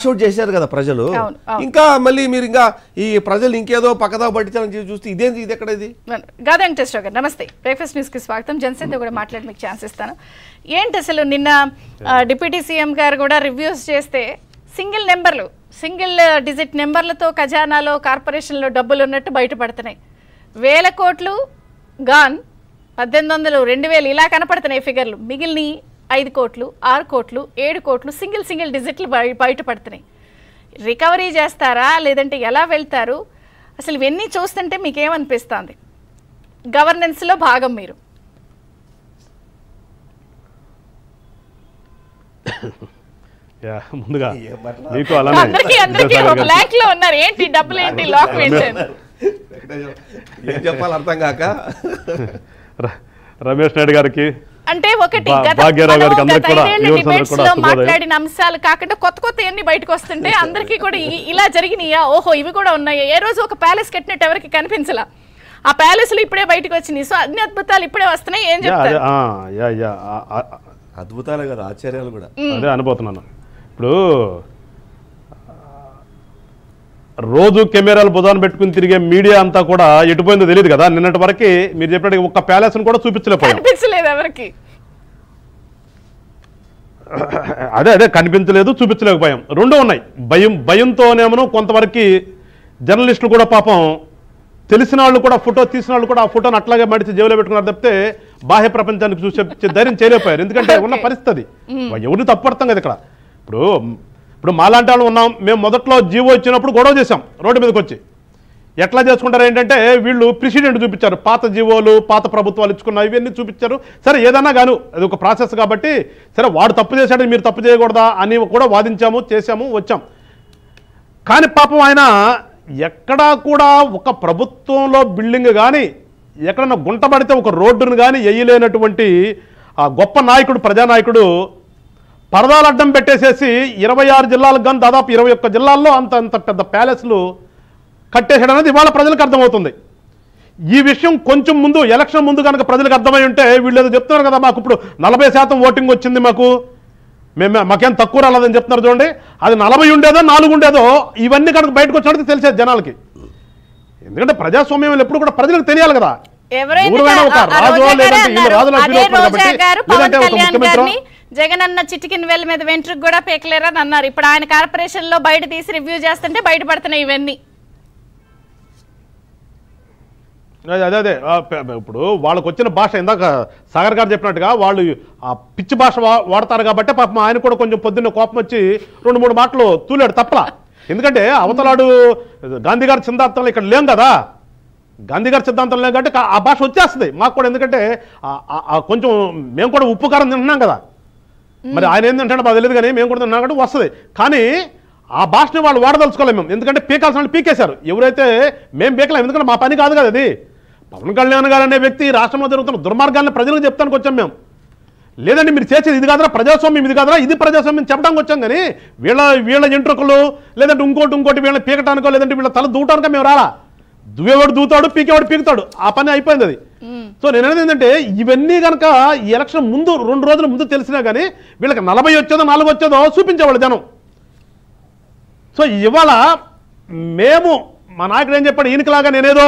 Shoot చేశారు కదా ప్రజలు. ఇంకా మళ్ళీ మీరు ఇంకా ఈ ప్రజలు ఇంకేదో పక్కదా పట్టించాలని చూస్తే ఇదేంటి, ఇది ఎక్కడ ఇది? గాదా వెంకటేశ్వర గారు నమస్తే, బ్రేక్ఫాస్ట్ న్యూస్ కి స్వాగతం. జనసేనతో కూడా మాట్లాడి మీకు ఛాన్స్ ఇస్తాను. ఏంటి అసలు నిన్న డిప్యూటీ సీఎం గారు కూడా రివ్యూస్ చేస్తే సింగిల్ డిజిట్ నెంబర్లతో ఖజానాలో కార్పొరేషన్లో డబ్బులు ఉన్నట్టు బయటపడుతున్నాయి. 1000 కోట్లు గాన్, 1800, 2000 ఇలా కనపడుతున్నాయి ఫిగర్లు. మిగిలిన 5 కోట్లు, 6 కోట్లు, 7 కోట్లు సింగిల్ డిజిట్లు బయటపడుతున్నాయి. రికవరీ చేస్తారా లేదంటే ఎలా వెళ్తారు? అసలు ఇవన్నీ చూస్తుంటే మీకేమనిపిస్తుంది? గవర్నెన్స్లో భాగం మీరు. ముందుగా బ్లాక్ లో ఉన్నారు, ఏంటి డబ్బులు ఏంటి లాక్ మెయింటైన్ ఏం చెప్పాలి అర్థం కాక. రమేష్ నాయుడు గారికి అంటే ఒకటి మాట్లాడిన అంశాలు కాకుండా కొత్త ఎన్ని బయటకు వస్తుంటే అందరికీ కూడా ఇలా జరిగినాయా, ఓహో ఇవి కూడా ఉన్నాయా. ఏ రోజు ఒక ప్యాలెస్ కట్టినట్టు ఎవరికి కనిపించలా, ఆ ప్యాలెస్ లో ఇప్పుడే బయటకు వచ్చినాయి. సో అన్ని అద్భుతాలు ఇప్పుడే వస్తున్నాయి. ఏం చెప్తారు? అద్భుతాలే కదా, ఆశ్చర్యాలు కూడా అదే అనుభూతున్నాను. ఇప్పుడు రోజు కెమెరాలు బుధాన్ని పెట్టుకుని తిరిగే మీడియా అంతా కూడా ఎటుపోయిందో తెలియదు కదా. నిన్నటి వరకు మీరు చెప్పినట్టు ఒక్క ప్యాలెస్ కూడా చూపించలేదు ఎవరికి. అదే కనిపించలేదు, చూపించలేకపోయాం. రెండూ ఉన్నాయి. భయంతోనేమో కొంతవరకు జర్నలిస్టులు కూడా పాపం తెలిసిన వాళ్ళు కూడా ఫోటో తీసిన వాళ్ళు కూడా ఆ ఫోటోని అట్లాగే మడిచి జేబులో పెట్టుకున్నారు తప్పితే బాహ్య ప్రపంచానికి చూసే ధైర్యం చేయలేకపోయారు. ఎందుకంటే ఉన్న పరిస్థితి ఎవరిని తప్పడతాం కదా ఇక్కడ. ఇప్పుడు మాలాంటి వాళ్ళు ఉన్నాం. మేము మొదట్లో జీవో ఇచ్చినప్పుడు గొడవ చేసాం రోడ్డు మీదకి వచ్చి. ఎట్లా చేసుకుంటారు ఏంటంటే వీళ్ళు ప్రెసిడెంట్ చూపించారు, పాత జీవోలు పాత ప్రభుత్వాలు ఇచ్చుకున్న ఇవన్నీ చూపించారు. సరే ఏదన్నా గాను అది ఒక ప్రాసెస్ కాబట్టి సరే వాడు తప్పు చేశాడు మీరు తప్పు చేయకూడదా అని కూడా వాదించాము, చేశాము, వచ్చాం. కానీ పాపం ఆయన ఎక్కడా కూడా ఒక ప్రభుత్వంలో బిల్డింగ్ కానీ ఎక్కడన్నా గుంట పడితే ఒక రోడ్డును కానీ వేయలేనటువంటి ఆ గొప్ప నాయకుడు, ప్రజానాయకుడు పరదాలు అడ్డం పెట్టేసేసి 26 జిల్లాలకు కానీ దాదాపు 21 జిల్లాల్లో అంత పెద్ద ప్యాలెస్లు కట్టేసాడు అనేది ఇవాళ ప్రజలకు అర్థమవుతుంది. ఈ విషయం కొంచెం ముందు ఎలక్షన్ ముందు కనుక ప్రజలకు అర్థమై ఉంటే వీళ్ళు ఏదో చెప్తున్నారు కదా మాకు ఇప్పుడు 40% ఓటింగ్ వచ్చింది, మాకేం తక్కువ రాలేదని చెప్తున్నారు చూడండి. అది 40 ఉండేదో 4 ఉండేదో ఇవన్నీ కనుక బయటకు వచ్చినట్టు తెలిసేది జనాలకి. ఎందుకంటే ప్రజాస్వామ్యం ఎప్పుడు కూడా ప్రజలకు తెలియాలి కదా. జగన్ అన్న చిటికిన వేల మీద వెంట్రుకు కూడా పేకలేరని అన్నారు. ఇప్పుడు ఆయన కార్పొరేషన్ లో బయట తీసి రివ్యూ చేస్తుంటే బయటపడుతున్నాయి ఇవన్నీ. అదే ఇప్పుడు వాళ్ళకు వచ్చిన భాష ఇందాక సాగర్ గారు చెప్పినట్టుగా వాళ్ళు ఆ పిచ్చి భాష వాడతారు కాబట్టి పాపం ఆయన కూడా కొంచెం పొద్దున్న కోపం వచ్చి 2-3 మాటలు తూలాడు తప్పలా. ఎందుకంటే అవతలాడు గాంధీ గారి సిద్ధాంతంలో ఇక్కడ లేం కదా, గాంధీ గారి సిద్ధాంతం లేం కాబట్టి ఆ భాష వచ్చేస్తుంది మాకు కూడా. ఎందుకంటే కొంచెం మేము కూడా ఉప్పు కారం తింటున్నాం కదా, మరి ఆయన ఏంటంటే మాకు తెలియదు కానీ మేము కూడా తిన్నాం కాబట్టి వస్తుంది. కానీ ఆ భాషని వాళ్ళు వాడదలుచుకోలేము మేము, ఎందుకంటే పీకాల్సిన వాళ్ళు పీకేశారు. ఎవరైతే మేము పీకలేము, ఎందుకంటే మా పని కాదు కదా అది. పవన్ కళ్యాణ్ గారు అనే వ్యక్తి రాష్ట్రంలో జరుగుతున్న దుర్మార్గాన్ని ప్రజలకు చెప్తానికి వచ్చాం మేము. లేదండి మీరు చేసేది ఇది కాదురా ప్రజాస్వామ్యం, ఇది కాదురా ఇది ప్రజాస్వామ్యం చెప్పడానికి వచ్చాం. కానీ వీళ్ళ ఎంట్రుకలు లేదంటే ఇంకోటి వీళ్ళని పీకటానికో లేదంటే వీళ్ళ తల దూటానికో మేము రాలా. దువ్వేవాడు దూతాడు, పీకేవాడు పీకుతాడు, ఆ పని అయిపోయింది అది. సో నేను అనేది ఏంటంటే ఇవన్నీ కనుక ఈ ఎలక్షన్ ముందు 2 రోజుల ముందు తెలిసినా కానీ వీళ్ళకి 40 వచ్చేదో 4 వచ్చేదో చూపించేవాళ్ళు జనం. సో ఇవాళ మేము మా నాయకుడు ఏం చెప్పాడు, ఈయనకిలాగా నేనేదో